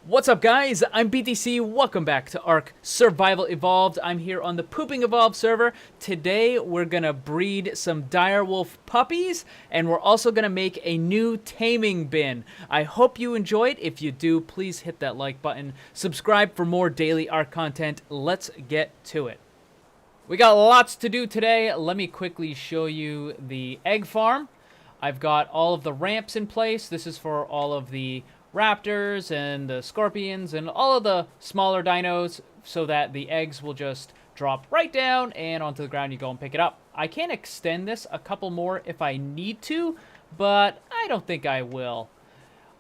What's up, guys? I'm BTC. Welcome back to ARK Survival Evolved. I'm here on the Pooping Evolved server. Today, we're gonna breed some direwolf puppies, and we're also gonna make a new taming bin. I hope you enjoyed. If you do, please hit that like button. Subscribe for more daily ARK content. Let's get to it. We got lots to do today. Let me quickly show you the egg farm. I've got all of the ramps in place. This is for all of the raptors and the scorpions and all of the smaller dinos, so that the eggs will just drop right down and onto the ground. You go and pick it up. I can extend this a couple more if I need to, but I don't think I will.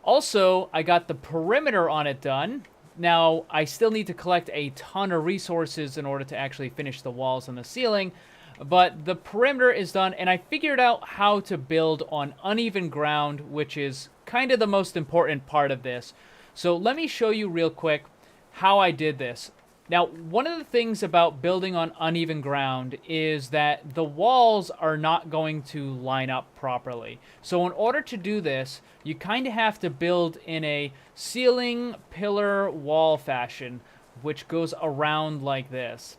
Also, I got the perimeter on it done. Now, I still need to collect a ton of resources in order to actually finish the walls and the ceiling, but the perimeter is done, and I figured out how to build on uneven ground, which is kind of the most important part of this. So let me show you real quick how I did this. Now, one of the things about building on uneven ground is that the walls are not going to line up properly. So in order to do this, you kind of have to build in a ceiling pillar wall fashion, which goes around like this.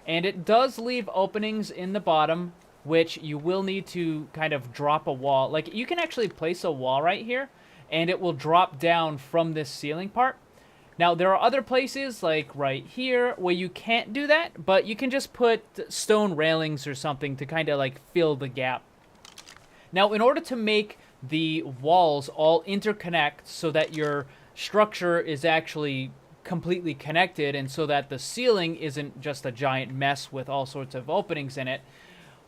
And it does leave openings in the bottom, which you will need to kind of drop a wall. Like, you can actually place a wall right here, and it will drop down from this ceiling part. Now, there are other places, like right here, where you can't do that, but you can just put stone railings or something to kind of like fill the gap. Now, in order to make the walls all interconnect so that your structure is actually completely connected, and so that the ceiling isn't just a giant mess with all sorts of openings in it,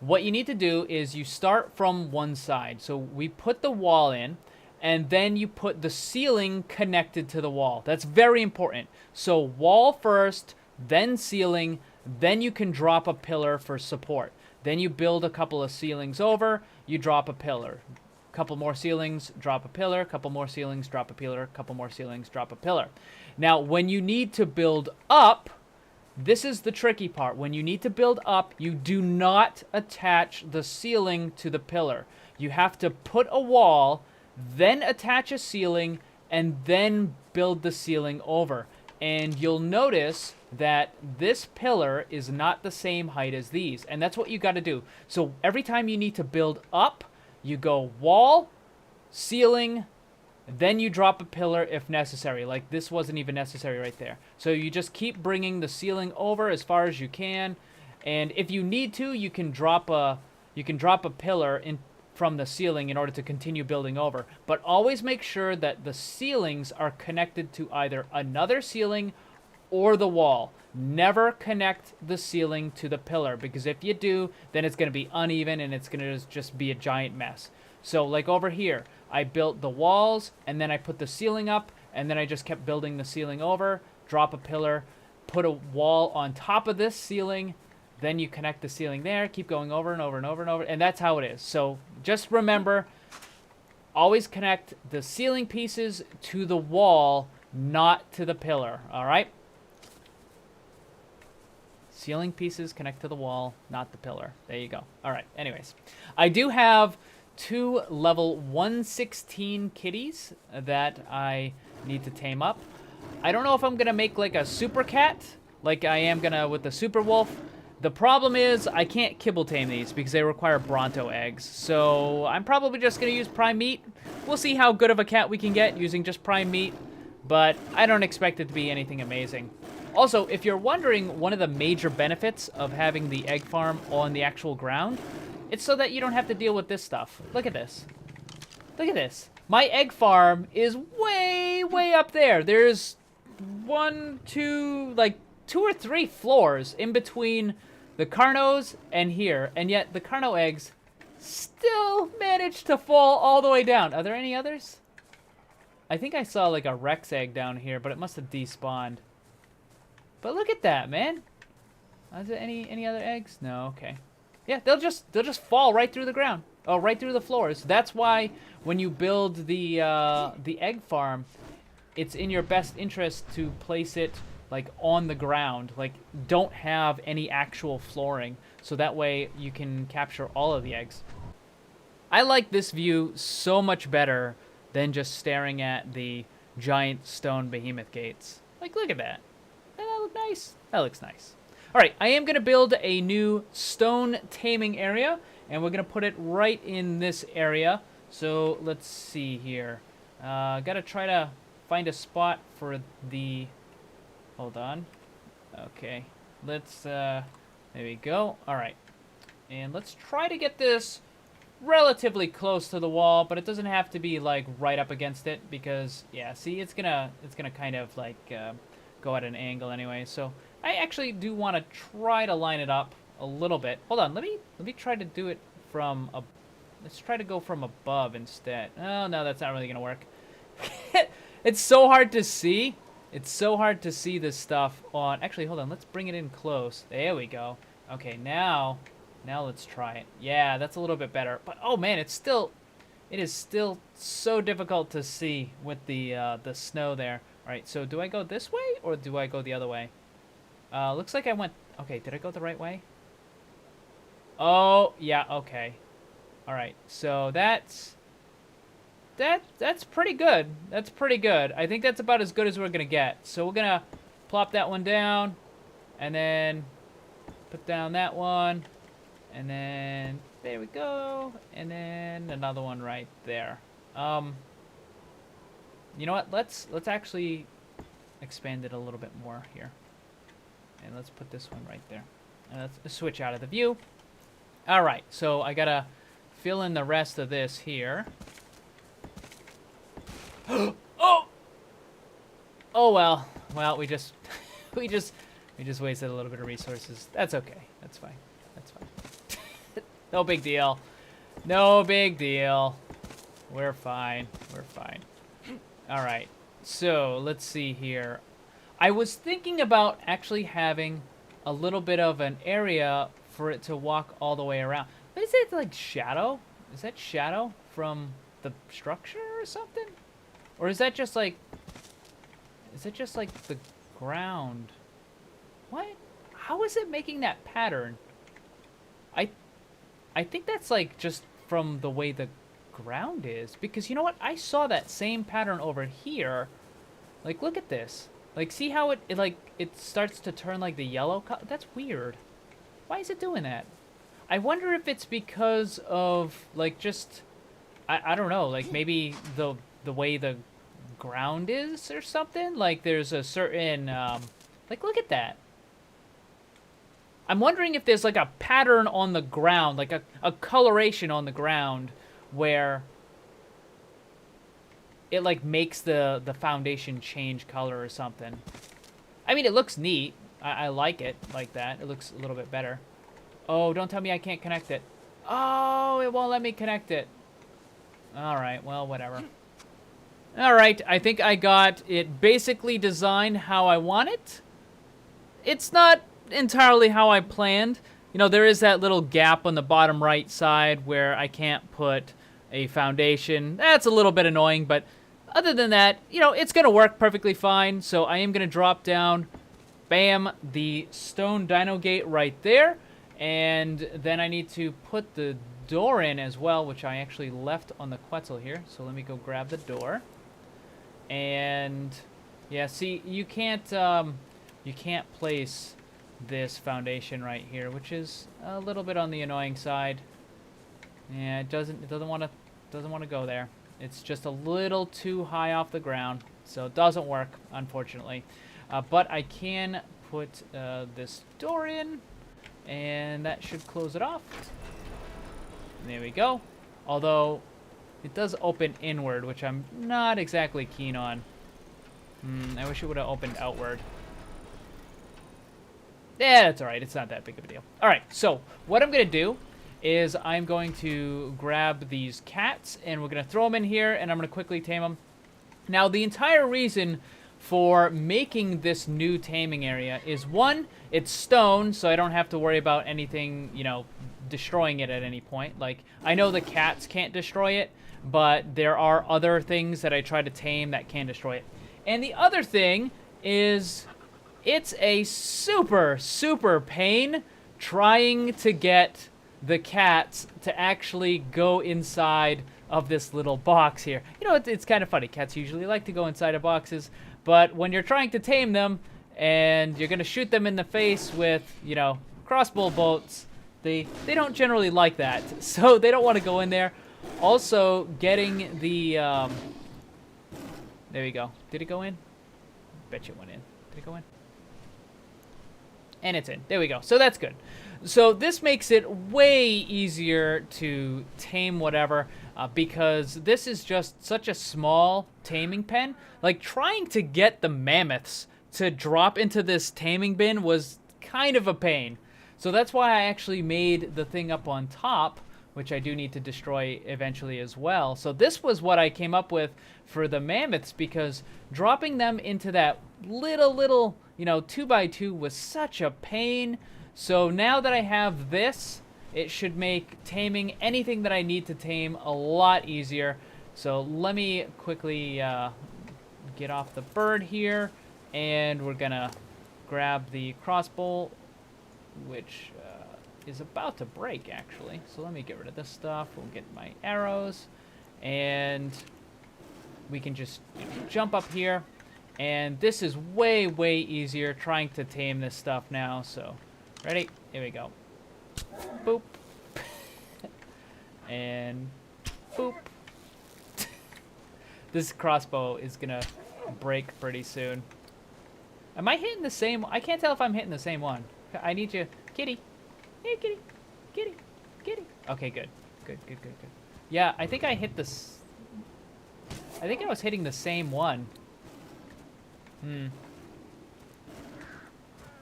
what you need to do is you start from one side. So we put the wall in, and then you put the ceiling connected to the wall. That's very important. So wall first, then ceiling, then you can drop a pillar for support. Then you build a couple of ceilings over, you drop a pillar. Couple more ceilings, drop a pillar, couple more ceilings, drop a pillar, couple more ceilings, drop a pillar. Now, when you need to build up, this is the tricky part. When you need to build up, you do not attach the ceiling to the pillar. You have to put a wall, then attach a ceiling, and then build the ceiling over. And you'll notice that this pillar is not the same height as these, and that's what you got to do. So every time you need to build up, you go wall, ceiling, then you drop a pillar if necessary. Like, this wasn't even necessary right there. So you just keep bringing the ceiling over as far as you can, and if you need to, you can drop a pillar in from the ceiling in order to continue building over. But always make sure that the ceilings are connected to either another ceiling or the wall. Never connect the ceiling to the pillar, because if you do, then it's going to be uneven and it's going to just be a giant mess. So like over here, I built the walls, and then I put the ceiling up, and then I just kept building the ceiling over, drop a pillar, put a wall on top of this ceiling, then you connect the ceiling there, keep going over and over and over and over, and that's how it is. So just remember, always connect the ceiling pieces to the wall, not to the pillar, all right? Ceiling pieces connect to the wall, not the pillar. There you go. All right, anyways. I do have 2 level 116 kitties that I need to tame up. I don't know if I'm going to make like a super cat, like I am going to with the super wolf. The problem is I can't kibble tame these because they require Bronto eggs. So I'm probably just going to use prime meat. We'll see how good of a cat we can get using just prime meat, but I don't expect it to be anything amazing. Also, if you're wondering, one of the major benefits of having the egg farm on the actual ground, it's so that you don't have to deal with this stuff. Look at this. Look at this. My egg farm is way, way up there. There's 1, 2, like 2 or 3 floors in between the Carnos and here, and yet the Carno eggs still manage to fall all the way down. Are there any others? I think I saw like a Rex egg down here, but it must have despawned. But look at that, man. Is there any other eggs? No, okay. Yeah, they'll just fall right through the ground. Oh, right through the floors. That's why when you build the egg farm, it's in your best interest to place it like on the ground. Like, don't have any actual flooring, so that way you can capture all of the eggs. I like this view so much better than just staring at the giant stone behemoth gates. Like, look at that. Doesn't that look nice? That looks nice. All right, I am going to build a new stone taming area, and we're going to put it right in this area. So let's see here. Got to try to find a spot for the... Hold on. Okay, let's... there we go. All right. And let's try to get this relatively close to the wall, but it doesn't have to be, like, right up against it, because, yeah, see, it's gonna kind of, like, go at an angle anyway, so... I actually do want to try to line it up a little bit. Hold on, let me try to do it from a... Let's try to go from above instead. Oh, no, that's not really going to work. It's so hard to see. It's so hard to see this stuff on... Actually, hold on, let's bring it in close. There we go. Okay, now let's try it. Yeah, that's a little bit better. But, oh man, it is still so difficult to see with the snow there. All right, so do I go this way or do I go the other way? Looks like I went... Okay, did I go the right way? Oh, yeah, okay. All right, so that's pretty good. That's pretty good. I think that's about as good as we're going to get. So we're going to plop that one down, and then put down that one, and then there we go, and then another one right there. You know what? Let's actually expand it a little bit more here. And let's put this one right there. And let's switch out of the view. All right, so I gotta fill in the rest of this here. Oh! Oh well. Well, we just wasted a little bit of resources. That's okay. That's fine. That's fine. No big deal. No big deal. We're fine. We're fine. All right. So let's see here. I was thinking about actually having a little bit of an area for it to walk all the way around. But is it like shadow? Is that shadow from the structure or something? Or is that just like... Is it just like the ground? What? How is it making that pattern? I think that's like just from the way the ground is. Because you know what? I saw that same pattern over here. Like, look at this. Like, see how it starts to turn like the yellow color? That's weird. Why is it doing that? I wonder if it's because of, like, just... I don't know. Like, maybe the way the ground is or something? Like, there's a certain... like, look at that. I'm wondering if there's, like, a pattern on the ground. Like, a coloration on the ground where... it like makes the foundation change color or something. I mean, it looks neat. I like it like that. It looks a little bit better. Oh, don't tell me I can't connect it. Oh, it won't let me connect it. All right, well, whatever. All right, I think I got it basically designed how I want it. It's not entirely how I planned. You know, there is that little gap on the bottom right side where I can't put a foundation. That's a little bit annoying, but other than that, you know, it's going to work perfectly fine. So I am going to drop down, bam, the stone dino gate right there. And then I need to put the door in as well, which I actually left on the Quetzal here. So let me go grab the door. And yeah, see, you can't place this foundation right here, which is a little bit on the annoying side. Yeah, it doesn't want to go there. It's just a little too high off the ground, so it doesn't work, unfortunately. But I can put this door in, and that should close it off. There we go. Although it does open inward, which I'm not exactly keen on. I wish it would have opened outward. Yeah, that's all right. It's not that big of a deal. All right, so what I'm going to do is I'm going to grab these cats, and we're going to throw them in here, and I'm going to quickly tame them. Now, the entire reason for making this new taming area is, one, it's stone, so I don't have to worry about anything, you know, destroying it at any point. Like, I know the cats can't destroy it, but there are other things that I try to tame that can destroy it. And the other thing is, it's a super, super pain trying to get the cats to actually go inside of this little box here. You know, it's kind of funny. Cats usually like to go inside of boxes, but when you're trying to tame them and you're going to shoot them in the face with, you know, crossbow bolts, they don't generally like that. So they don't want to go in there. Also, getting the... there we go. Did it go in? Bet you it went in. Did it go in? And it's in. There we go. So that's good. So this makes it way easier to tame whatever because this is just such a small taming pen. Like, trying to get the mammoths to drop into this taming bin was kind of a pain. So that's why I actually made the thing up on top, which I do need to destroy eventually as well. So this was what I came up with for the mammoths, because dropping them into that little, you know, 2x2 was such a pain. So now that I have this, it should make taming anything that I need to tame a lot easier. So let me quickly get off the bird here, and we're gonna grab the crossbow, which is about to break, actually. So let me get rid of this stuff. We'll get my arrows, and we can just, you know, jump up here. And this is way, way easier trying to tame this stuff now. So, ready? Here we go. Boop. And boop. This crossbow is gonna break pretty soon. Am I hitting the same? I can't tell if I'm hitting the same one. I need you. Kitty. Hey, kitty. Kitty. Kitty. Okay, good. Good. Yeah, I think I hit this. I think I was hitting the same one.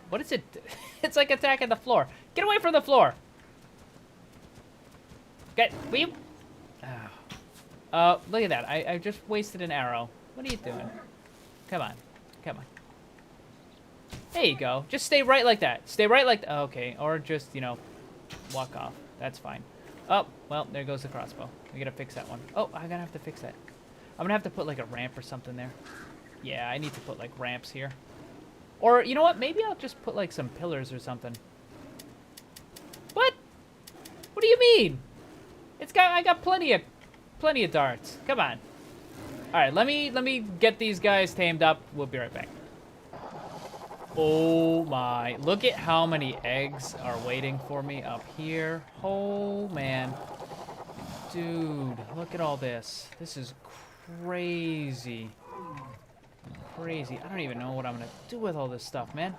What is it? It's like attacking the floor. Get away from the floor. Get. Will you? Oh. Look at that. I just wasted an arrow. What are you doing? Come on. Come on. There you go. Just stay right like that. Stay right like that. Okay. Or just, you know, walk off. That's fine. Oh, well, there goes the crossbow. We gotta fix that one. Oh, I'm gonna have to fix that. I'm gonna have to put like a ramp or something there. Yeah, I need to put like ramps here. Or, you know what? Maybe I'll just put like some pillars or something. What? What do you mean? I got plenty of darts. Come on. All right, let me get these guys tamed up. We'll be right back. Oh my, look at how many eggs are waiting for me up here. Oh man. Dude, look at all this. This is crazy. Crazy. I don't even know what I'm gonna do with all this stuff, man.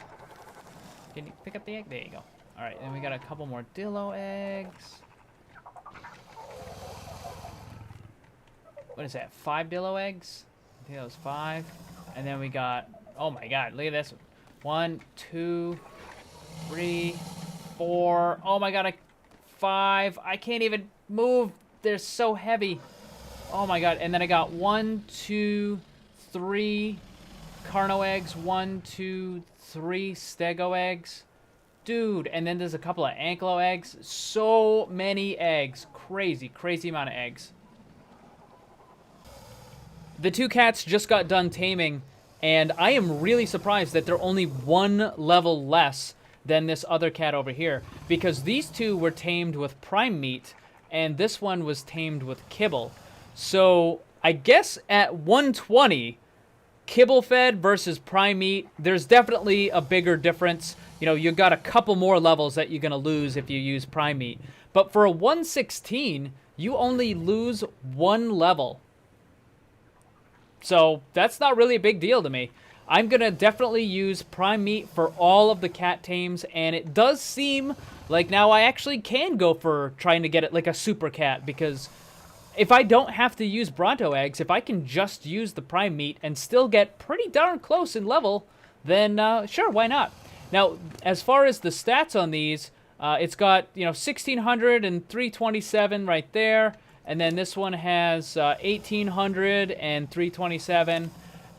Can you pick up the egg? There you go. All right, and we got a couple more dillo eggs. What is that, 5 dillo eggs? I think that was 5. And then we got, oh my god, look at this. 1, 2, 3, 4. Oh my god, 5. I can't even move. They're so heavy. Oh my god. And then I got 1, 2, 3 Carno eggs. 1, 2, 3 Stego eggs. Dude, and then there's a couple of Anklo eggs. So many eggs. Crazy, crazy amount of eggs. The two cats just got done taming, and I am really surprised that they're only 1 level less than this other cat over here, because these two were tamed with prime meat, and this one was tamed with kibble. So I guess at 120, kibble fed versus prime meat, there's definitely a bigger difference. You know, you've got a couple more levels that you're going to lose if you use prime meat. But for a 116, you only lose 1 level. So that's not really a big deal to me. I'm going to definitely use prime meat for all of the cat tames, and it does seem like now I actually can go for trying to get it like a super cat, because if I don't have to use Bronto eggs, if I can just use the prime meat and still get pretty darn close in level, then sure, why not? Now, as far as the stats on these, it's got, you know, 1600 and 327 right there. And then this one has 1800 and 327.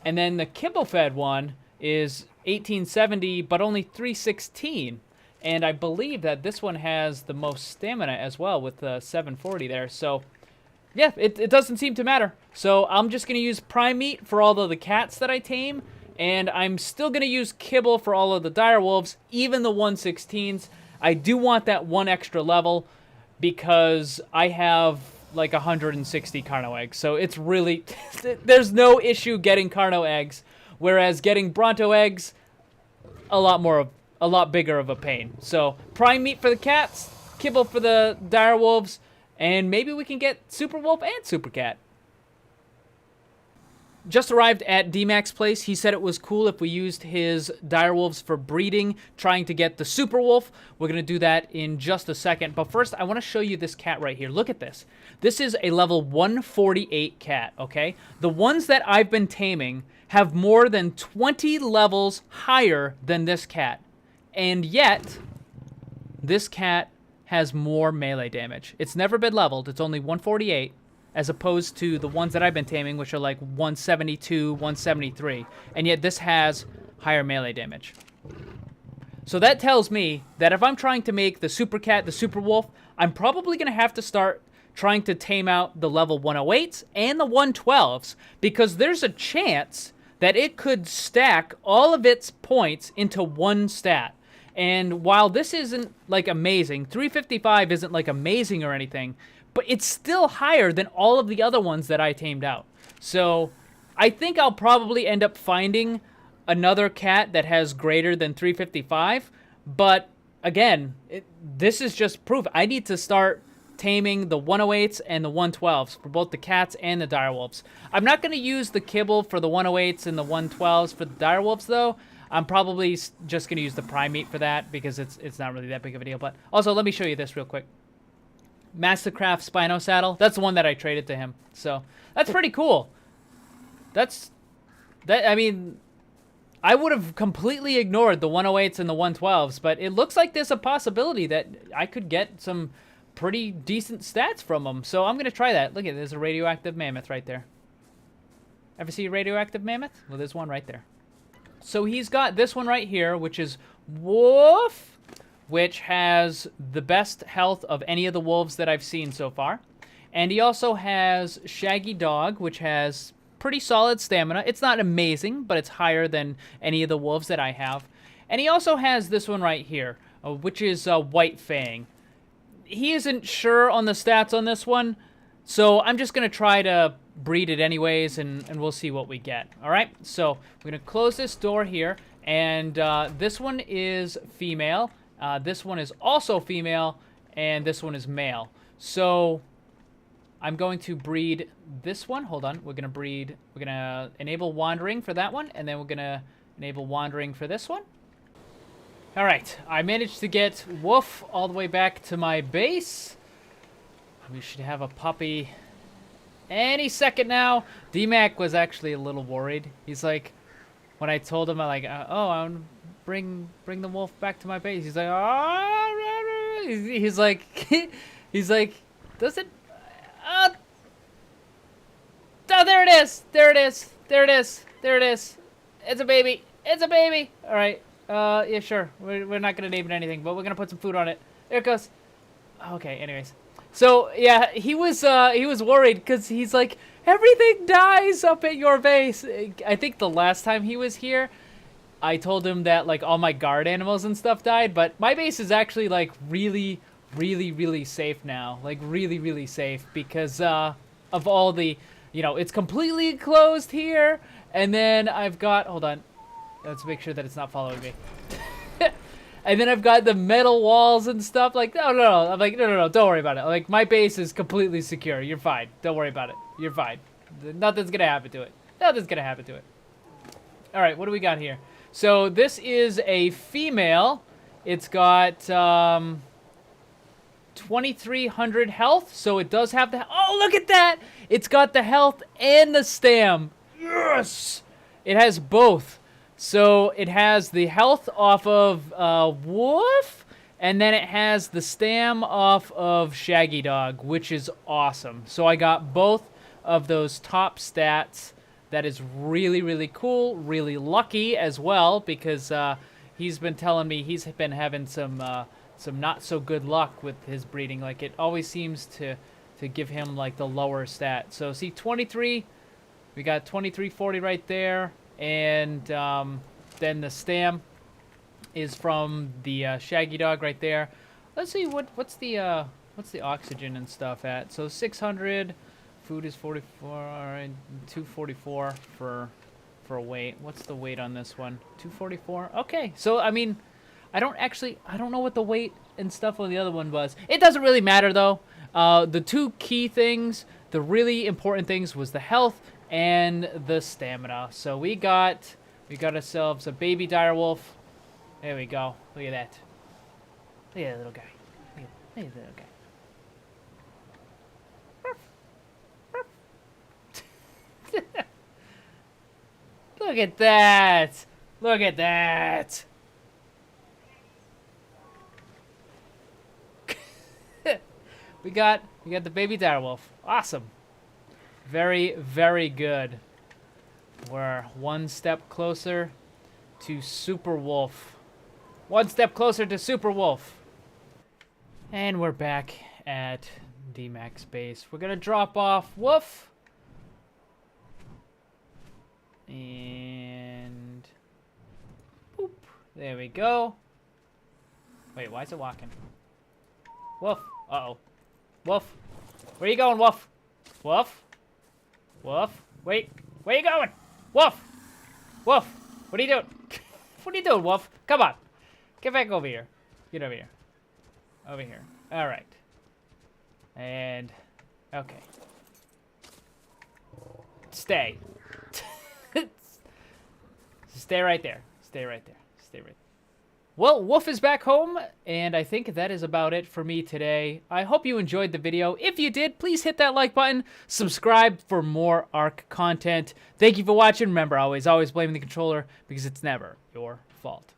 And then the kibble-fed one is 1870, but only 316. And I believe that this one has the most stamina as well with 740 there. So, yeah, it doesn't seem to matter. So I'm just going to use prime meat for all of the cats that I tame. And I'm still going to use kibble for all of the direwolves, even the 116s. I do want that 1 extra level because I have like 160 Carno eggs. So it's really, there's no issue getting Carno eggs, whereas getting Bronto eggs, a lot bigger of a pain. So prime meat for the cats, kibble for the direwolves, and maybe we can get Superwolf and Supercat. Just arrived at D-Mac's place. He said it was cool if we used his direwolves for breeding, trying to get the superwolf. We're going to do that in just a second. But first, I want to show you this cat right here. Look at this. This is a level 148 cat, okay? The ones that I've been taming have more than 20 levels higher than this cat. And yet, this cat has more melee damage. It's never been leveled. It's only 148. As opposed to the ones that I've been taming, which are like 172, 173. And yet this has higher melee damage. So that tells me that if I'm trying to make the Super Cat, the Super Wolf, I'm probably going to have to start trying to tame out the level 108s and the 112s, because there's a chance that it could stack all of its points into one stat. And while this isn't like amazing, 355 isn't like amazing or anything, but it's still higher than all of the other ones that I tamed out. So I think I'll probably end up finding another cat that has greater than 355. But again, this is just proof. I need to start taming the 108s and the 112s for both the cats and the direwolves. I'm not going to use the kibble for the 108s and the 112s for the direwolves, though. I'm probably just going to use the prime meat for that because it's not really that big of a deal. But also, let me show you this real quick. Mastercraft Spino saddle. That's the one that I traded to him. So that's pretty cool. I mean, I would have completely ignored the 108s and the 112s, but it looks like there's a possibility that I could get some pretty decent stats from them. So I'm gonna try that. Look at there's a radioactive mammoth right there. Ever see a radioactive mammoth? Well, there's one right there. So he's got this one right here, which is Woof, which has the best health of any of the wolves that I've seen so far. And he also has Shaggy Dog, which has pretty solid stamina. It's not amazing, but it's higher than any of the wolves that I have. And he also has this one right here, which is White Fang. He isn't sure on the stats on this one, so I'm just going to try to breed it anyways, and we'll see what we get. All right, so we're going to close this door here, and this one is female. This one is also female, and this one is male. So I'm going to breed this one. Hold on. We're going to enable wandering for that one, and then we're going to enable wandering for this one. All right. I managed to get Woof all the way back to my base. We should have a puppy any second now. D-Mac was actually a little worried. He's like, when I told him, I'm like, oh, I'm bring the wolf back to my base. He's like, oh, he's like, he's like, does it? Oh, there it is. There it is. There it is. There it is. It's a baby. It's a baby. All right. Yeah, sure. We're not gonna name it anything, but we're gonna put some food on it. There it goes. Okay. Anyways, so yeah, he was worried because he's like, everything dies up at your base. I think the last time he was here, I told him that like all my guard animals and stuff died, but my base is actually like really safe now. Like really safe because of all the, it's completely closed here, and then I've got, hold on, let's make sure that it's not following me. And then I've got the metal walls and stuff. Like, no. I'm like, no, don't worry about it. Like, my base is completely secure. You're fine. Don't worry about it. You're fine. Nothing's gonna happen to it. Nothing's gonna happen to it. All right, what do we got here? So this is a female. It's got 2,300 health, so it does have the... Oh, look at that! It's got the health and the stam. Yes! It has both. So it has the health off of Woof, and then it has the stam off of Shaggy Dog, which is awesome. So I got both of those top stats. That is really cool, really lucky as well, because he's been telling me he's been having some not so good luck with his breeding. Like, it always seems to give him like the lower stat. So see, 23, we got 2340 right there, and then the stam is from the Shaggy Dog right there. Let's see what's the What's the oxygen and stuff at? So 600. Food is 44. All right, 244 for weight. What's the weight on this one? 244. Okay. So I mean, I don't know what the weight and stuff on the other one was. It doesn't really matter though. The two key things, the really important things, was the health and the stamina. So we got ourselves a baby direwolf. There we go. Look at that. Look at that little guy. Look at that little guy. Look at that! Look at that! we got the baby direwolf. Awesome. Very, very good. We're one step closer to superwolf. One step closer to superwolf. And we're back at D-Max base. We're gonna drop off Wolf. And boop. There we go. Wait, why is it walking? Wolf. Uh-oh. Wolf. Where you going, Wolf? Wolf? Wolf? Wait. Where you going? Wolf! Wolf! What are you doing? What are you doing, Wolf? Come on. Get back over here. Get over here. Over here. All right. And okay. Stay. Stay right there. Stay right there. Stay right there. Well, Wolf is back home, and I think that is about it for me today. I hope you enjoyed the video. If you did, please hit that like button. Subscribe for more ARK content. Thank you for watching. Remember, always blaming the controller because it's never your fault.